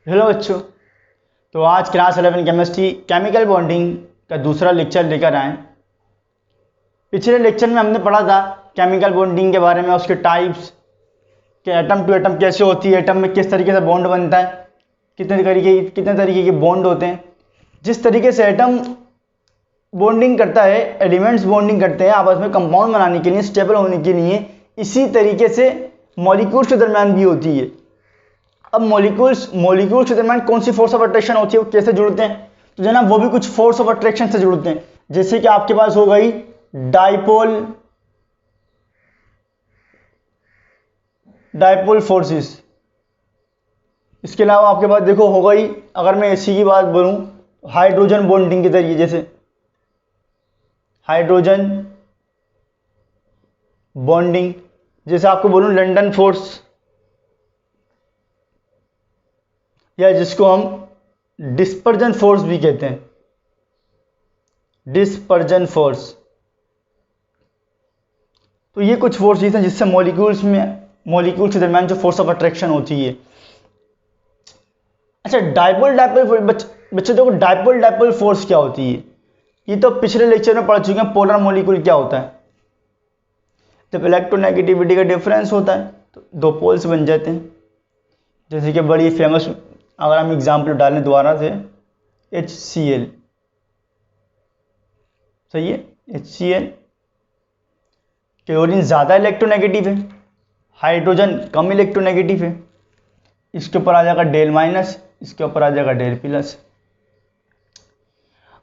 Hello बच्चों। तो आज क्लास 11 केमिस्ट्री केमिकल बॉन्डिंग का दूसरा लेक्चर लेकर आए। पिछले लेक्चर में हमने पढ़ा था केमिकल बॉन्डिंग के बारे में, उसके टाइप्स के, एटम टू एटम कैसे होती है, एटम में किस तरीके से बॉन्ड बनता है, कितने तरीके के बॉन्ड होते हैं। जिस तरीके से एटम बॉन्डिंग करता है, एलिमेंट्स बॉन्डिंग करते हैं आपस में कंपाउंड बनाने के लिए, स्टेबल होने के लिए, इसी तरीके से मॉलिक्यूल्स के दरमियान भी होती है। अब मॉलिक्यूल्स के दरमियान कौन सी फोर्स ऑफ अट्रैक्शन होती है, वो कैसे जुड़ते हैं, तो जनाब वो भी कुछ फोर्स ऑफ अट्रैक्शन से जुड़ते हैं। जैसे कि आपके पास हो गई डाइपोल फोर्सेस। इसके अलावा आपके पास देखो हो गई, अगर मैं एसी की बात बोलूं, हाइड्रोजन बॉन्डिंग के जरिए, जैसे हाइड्रोजन बॉन्डिंग, जैसे आपको बोलूं लंदन फोर्स, या जिसको हम डिस्पर्जन फोर्स भी कहते हैं, डिस्पर्जन फोर्स। तो ये कुछ फोर्सेस हैं जिससे मॉलिक्यूल्स के दरमियान जो फोर्स ऑफ अट्रैक्शन होती है। अच्छा, बच्चे देखो डाइपोल फोर्स क्या होती है, ये तो पिछले लेक्चर में पढ़ चुके हैं। पोलर मॉलिक्यूल क्या होता है, जब इलेक्ट्रोनेगेटिविटी का डिफरेंस होता है तो दो पोल्स बन जाते हैं। जैसे कि बड़ी फेमस, अगर हम एग्जाम्पल डालें दोबारा से, HCl, सही है। HCl, क्लोरीन ज़्यादा इलेक्ट्रोनेगेटिव है, हाइड्रोजन कम इलेक्ट्रोनेगेटिव है। इसके ऊपर आ जाएगा डेल माइनस, इसके ऊपर आ जाएगा डेल प्लस।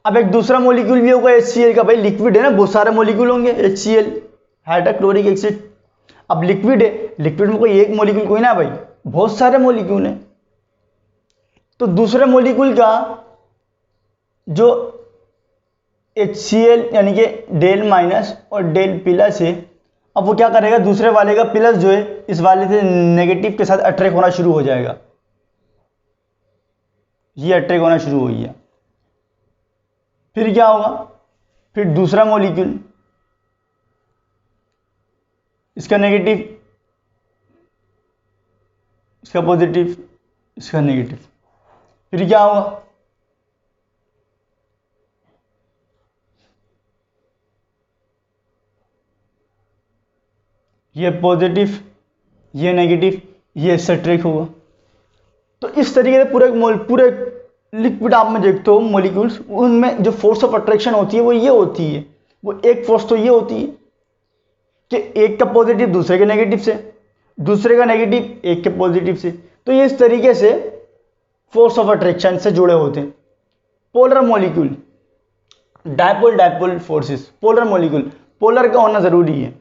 अब एक दूसरा मॉलिक्यूल भी होगा HCl का, भाई लिक्विड है ना, बहुत सारे मॉलिक्यूल होंगे। HCl हाइड्रोक्लोरिक एसिड, अब लिक्विड है, लिक्विड में कोई एक मॉलिक्यूल कोई ना भाई, बहुत सारे मॉलिक्यूल हैं। तो दूसरे मॉलिक्यूल का जो HCl यानी कि डेल माइनस और डेल प्लस है, अब वो क्या करेगा, दूसरे वाले का प्लस जो है इस वाले से नेगेटिव के साथ अट्रैक्ट होना शुरू हो जाएगा। ये अट्रैक्ट होना शुरू हो गया, फिर क्या होगा, फिर दूसरा मॉलिक्यूल, इसका नेगेटिव, इसका पॉजिटिव, इसका नेगेटिव, फिर क्या होगा, ये पॉजिटिव, ये नेगेटिव, ये इससे अट्रैक्ट होगा। तो इस तरीके से पूरे लिक्विड आप में देखते हो मॉलिक्यूल्स, उनमें जो फोर्स ऑफ अट्रैक्शन होती है वो ये होती है। वो एक फोर्स तो ये होती है कि एक का पॉजिटिव दूसरे के नेगेटिव से, दूसरे का नेगेटिव एक के पॉजिटिव से। तो ये इस तरीके से फोर्स ऑफ अट्रैक्शन से जुड़े होते हैं। Polar molecule, dipole forces, polar molecule, polar का होना जरूरी है,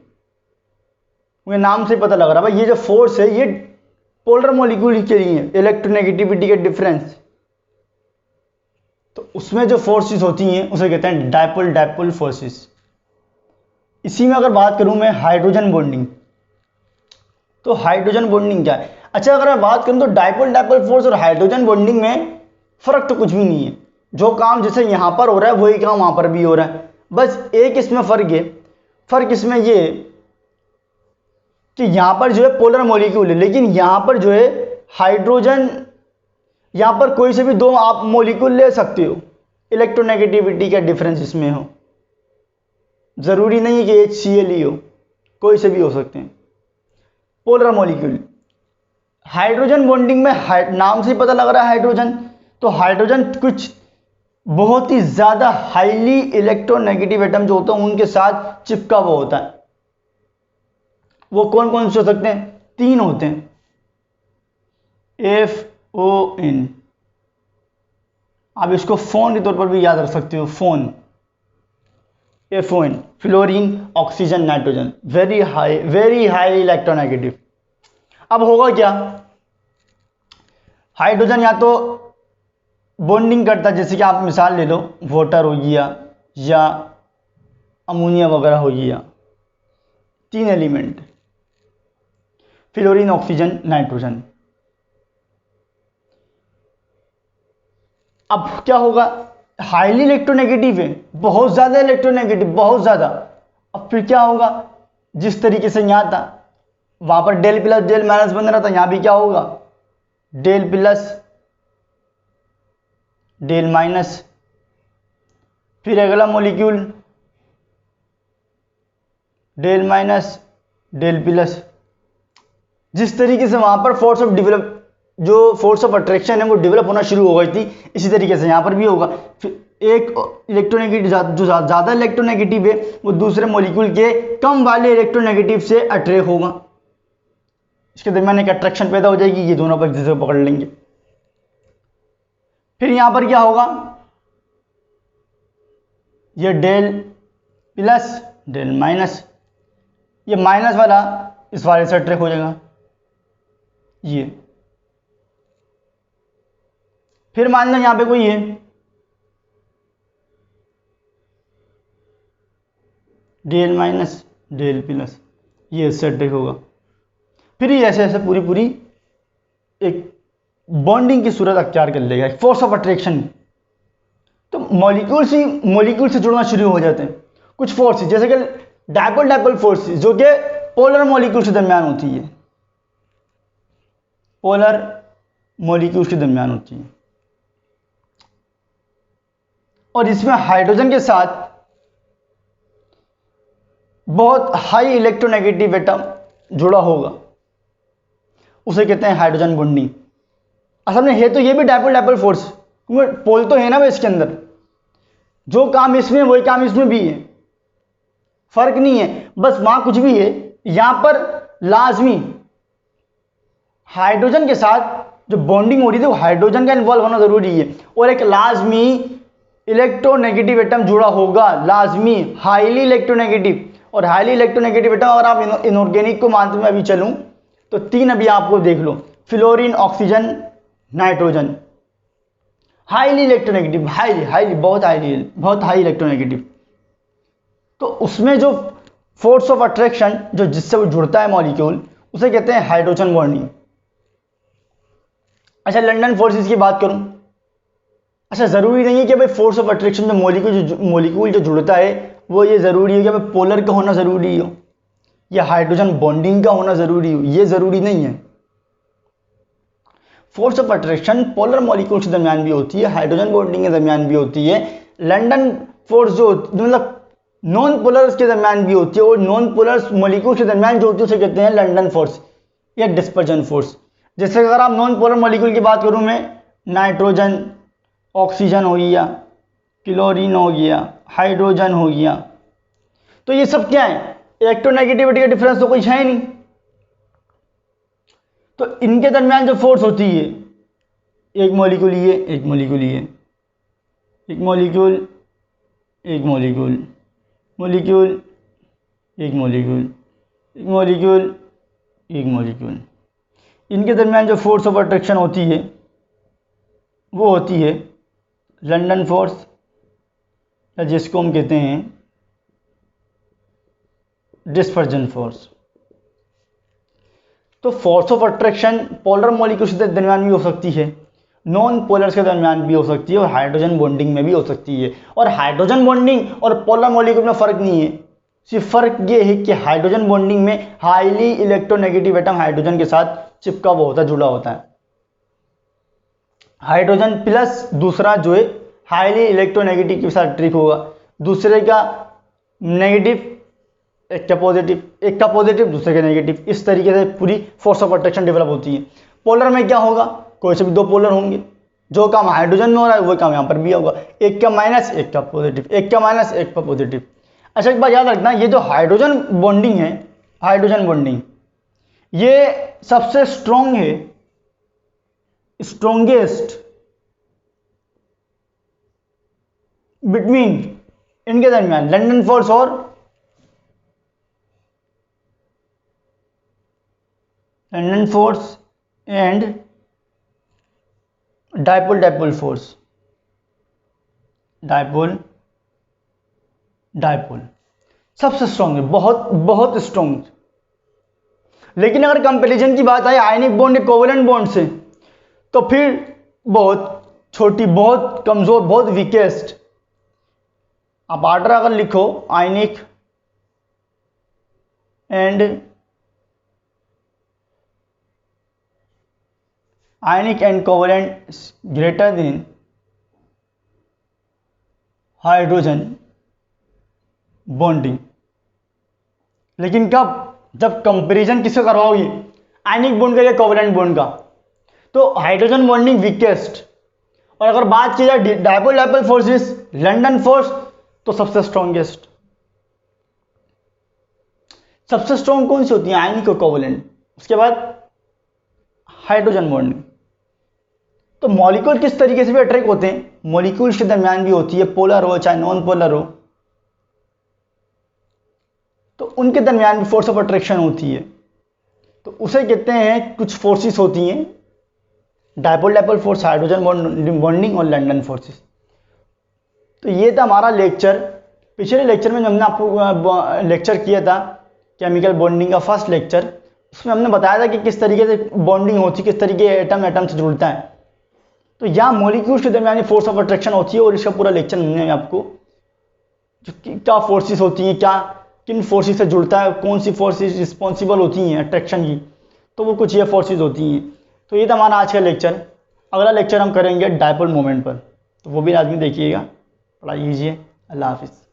मुझे नाम से पता लग रहा है भाई, ये जो फोर्स है ये पोलर मॉलिक्यूल के लिए है, इलेक्ट्रोनेगेटिविटी के डिफरेंस। तो उसमें जो फोर्सेस होती हैं उसे कहते हैं डाइपोल फोर्सेस। इसी में अगर बात करूं मैं हाइड्रोजन बॉन्डिंग, तो हाइड्रोजन बॉन्डिंग क्या है। अच्छा, अगर मैं बात करूं तो डाइपोल फोर्स और हाइड्रोजन बॉन्डिंग में फर्क तो कुछ भी नहीं है। जो काम जैसे यहां पर हो रहा है वही काम वहां पर भी हो रहा है, बस एक इसमें फर्क है। फर्क इसमें ये कि यहां पर जो है पोलर मॉलिक्यूल है, लेकिन यहां पर जो है हाइड्रोजन, यहां पर कोई से भी दो आप मॉलिक्यूल ले सकते हो, इलेक्ट्रोनेगेटिविटी का डिफरेंस इसमें हो, जरूरी नहीं है कि HCl ही हो, कोई से भी हो सकते हैं पोलर मॉलिक्यूल। हाइड्रोजन बॉन्डिंग में नाम से ही पता लग रहा है हाइड्रोजन, तो हाइड्रोजन कुछ बहुत ही ज्यादा हाईली इलेक्ट्रोनेगेटिव एटम जो होता है उनके साथ चिपका हुआ होता है। वो कौन कौन से हो सकते हैं, तीन होते हैं, FON, आप इसको फोन के तौर पर भी याद रख सकते हो, phone, FON, fluorine oxygen nitrogen, very high electronegative. अब होगा क्या, हाइड्रोजन या तो बॉन्डिंग करता है, जैसे कि आप मिसाल ले लो, वाटर हो गया या अमोनिया वगैरह हो गया, तीन एलिमेंट, फ्लोरीन ऑक्सीजन नाइट्रोजन। अब क्या होगा, हाईली इलेक्ट्रोनेगेटिव है, बहुत ज्यादा इलेक्ट्रोनेगेटिव, बहुत ज्यादा। अब फिर क्या होगा, जिस तरीके से यहां था वहां पर डेल प्लस डेल माइनस बन रहा था, यहां भी क्या होगा, डेल प्लस डेल माइनस, फिर अगला molecule del minus del plus. जिस तरीके से वहां पर फोर्स ऑफ डेवलप जो फोर्स ऑफ अट्रैक्शन है वो डेवलप होना शुरू हो गई थी, इसी तरीके से यहाँ पर भी होगा। फिर एक इलेक्ट्रोनेगेटिव जो ज़्यादा इलेक्ट्रोनेगेटिव है वो दूसरे मॉलिक्यूल के कम वाले इलेक्ट्रोनेगेटिव से अट्रैक्ट होगा, इसके दरमियान एक अट्रैक्शन पैदा हो जाएगी, ये दोनों पर एक दूसरे को पकड़ लेंगे। फिर यहाँ पर क्या होगा, ये डेल प्लस डेल माइनस, ये माइनस वाला इस वाले से अट्रैक्ट हो जाएगा ये। फिर मान लो यहां पे कोई है, डेल माइनस डेल प्लस, ये इससे अट्रैक्ट होगा। फिर ये ऐसे ऐसे पूरी पूरी एक बॉन्डिंग की सूरत अख्तियार कर लेगा, एक फोर्स ऑफ अट्रैक्शन। तो मॉलिक्यूल से जुड़ना शुरू हो जाते हैं कुछ फोर्सेस, जैसे कि डायपोल डायपोल फोर्सेस जो कि पोलर मॉलिक्यूल के दरमियान होती है, पोलर मॉलिक्यूल के दरमियान होती है। और इसमें हाइड्रोजन के साथ बहुत हाई इलेक्ट्रोनेगेटिव एटम जुड़ा होगा, उसे कहते हैं हाइड्रोजन बॉन्डिंग। असल में है तो ये भी डायपोल डायपोल फोर्स, क्योंकि पोल तो है ना भाई इसके अंदर, जो काम इसमें वही काम इसमें भी है, फर्क नहीं है, बस वहां कुछ भी है। यहां पर लाजमी हाइड्रोजन के साथ जो बॉन्डिंग हो रही थी वो हाइड्रोजन का इन्वॉल्व होना जरूरी है, और एक लाजमी इलेक्ट्रोनेगेटिव एटम जुड़ा होगा, लाजमी हाईली इलेक्ट्रोनेगेटिव। और हाईली इलेक्ट्रोनेगेटिव एटम अगर आप इनऑर्गेनिक को मानते हुए अभी चलूं तो 3 अभी आपको देख लो, fluorine, oxygen, nitrogen, highly electronegative, highly बहुत हाई इलेक्ट्रोनेगेटिव। तो उसमें जो फोर्स ऑफ अट्रैक्शन जो जिससे वो जुड़ता है मॉलिक्यूल, उसे कहते हैं हाइड्रोजन बॉन्डिंग। अच्छा, लंदन फोर्सेस की बात करूं, अच्छा जरूरी नहीं है कि भाई फोर्स ऑफ अट्रैक्शन जो मॉलिक्यूल जो जुड़ता है वो ये जरूरी है कि भाई पोलर का होना जरूरी हो या हाइड्रोजन बॉन्डिंग का होना जरूरी हो, ये जरूरी नहीं है। Force of attraction polar molecule के दरमियान भी होती है, हाइड्रोजन बॉन्डिंग के दरमियान भी होती है। लंदन फोर्स जो मतलब नॉन पोलर्स के दरमियान भी होती है, और नॉन पोलर्स मॉलिक्यूल के दरमियान जो होती है उसे कहते हैं लंदन फोर्स या डिस्पर्जन फोर्स। जैसे अगर आप नॉन पोलर मॉलिक्यूल की बात करूं मैं, नाइट्रोजन, ऑक्सीजन हो गया, क्लोरीन हो गया, हाइड्रोजन हो गया, तो ये सब क्या है, इलेक्ट्रोनेगेटिविटी का डिफरेंस तो कुछ है नहीं। तो इनके दरमियान जो फोर्स होती है, एक मॉलिक्यूल ये, एक मॉलिक्यूल ये, एक मॉलिक्यूल, एक मॉलिक्यूल, मॉलिक्यूल, एक मॉलिक्यूल, एक मॉलिक्यूल, एक मॉलिक्यूल, इनके दरमियान जो फोर्स ऑफ अट्रैक्शन होती है वो होती है लंदन फोर्स, या जिसको हम कहते हैं डिस्पर्जन फोर्स। तो force of attraction polar molecules के दरमियान भी हो सकती है, नॉन पोलर्स के दरमियान भी हो सकती है, और हाइड्रोजन बॉन्डिंग में भी हो सकती है। और हाइड्रोजन बॉन्डिंग और पोलर मॉलिक्यूल में फर्क नहीं है, सिर्फ फर्क ये है कि हाइड्रोजन बॉन्डिंग में हाईली इलेक्ट्रोनेगेटिव एटम हाइड्रोजन के साथ चिपका हुआ होता है, जुड़ा होता है। हाइड्रोजन प्लस दूसरा जो है हाईली इलेक्ट्रोनेगेटिव के साथ ट्रिक होगा, दूसरे का नेगेटिव, एक का पॉजिटिव दूसरे का नेगेटिव, इस तरीके से पूरी फोर्स ऑफ अट्रैक्शन डेवलप होती है। पोलर में क्या होगा, कोई से भी 2 पोलर होंगे, जो काम हाइड्रोजन में हो रहा है वही काम यहाँ पर भी होगा, एक का माइनस एक का पॉजिटिव, एक का माइनस एक का पॉजिटिव। अच्छा, एक बात याद रखना, ये जो हाइड्रोजन बॉन्डिंग है, हाइड्रोजन बॉन्डिंग ये सबसे स्ट्रॉन्ग है, स्ट्रॉन्गेस्ट बिटवीन इनके दरमियान लंदन फोर्स और London force and dipole dipole force, dipole dipole सबसे स्ट्रॉन्ग है, बहुत बहुत स्ट्रॉन्ग। लेकिन अगर कंपैरिजन की बात आए आयनिक बॉन्ड या कोवेलेंट बॉन्ड से, तो फिर बहुत छोटी, बहुत कमजोर, बहुत वीकेस्ट। आप आर्डर अगर लिखो, ionic and covalent greater than hydrogen bonding. लेकिन कब? जब कंपैरिजन किसका करवाओगे? आयनिक बॉन्ड का या कोवलेंट बॉन्ड का। तो हाइड्रोजन बॉन्डिंग वीकेस्ट, और अगर बात की जाए dipole dipole forces, London force, तो सबसे स्ट्रॉन्गेस्ट। सबसे स्ट्रॉन्ग कौन सी होती है? आयनिक और कोवलेंट। उसके बाद हाइड्रोजन बॉन्डिंग। तो मॉलिक्यूल किस तरीके से भी अट्रैक्ट होते हैं? मॉलिक्यूल्स के दरमियान भी होती है, पोलर हो चाहे नॉन पोलर हो, तो उनके दरमियान भी फोर्स ऑफ अट्रैक्शन होती है। तो उसे कहते हैं, कुछ फोर्सेस होती हैं, dipole dipole force, hydrogen bonding और लंदन फोर्सेस। तो ये था हमारा लेक्चर। पिछले लेक्चर में जो हमने आपको लेक्चर किया था केमिकल बॉन्डिंग का फर्स्ट लेक्चर, उसमें हमने बताया था कि किस तरीके से बॉन्डिंग होती है, किस तरीके एटम एटम से जुड़ता है। तो यहाँ मॉलिक्यूल्स के दरमियान फोर्स ऑफ अट्रैक्शन होती है, और इसका पूरा लेक्चर हमने आपको जो क्या फोर्सेस होती हैं, क्या किन फोर्सेस से जुड़ता है, कौन सी फोर्सेस रिस्पॉन्सिबल होती हैं अट्रैक्शन की, तो वो कुछ ये फोर्सेस होती हैं। तो ये था हमारा आज का लेक्चर। अगला लेक्चर हम करेंगे डायपोल मोमेंट पर, तो वो भी लाजमी देखिएगा, पढ़ाई कीजिए। अल्लाह हाफिज़।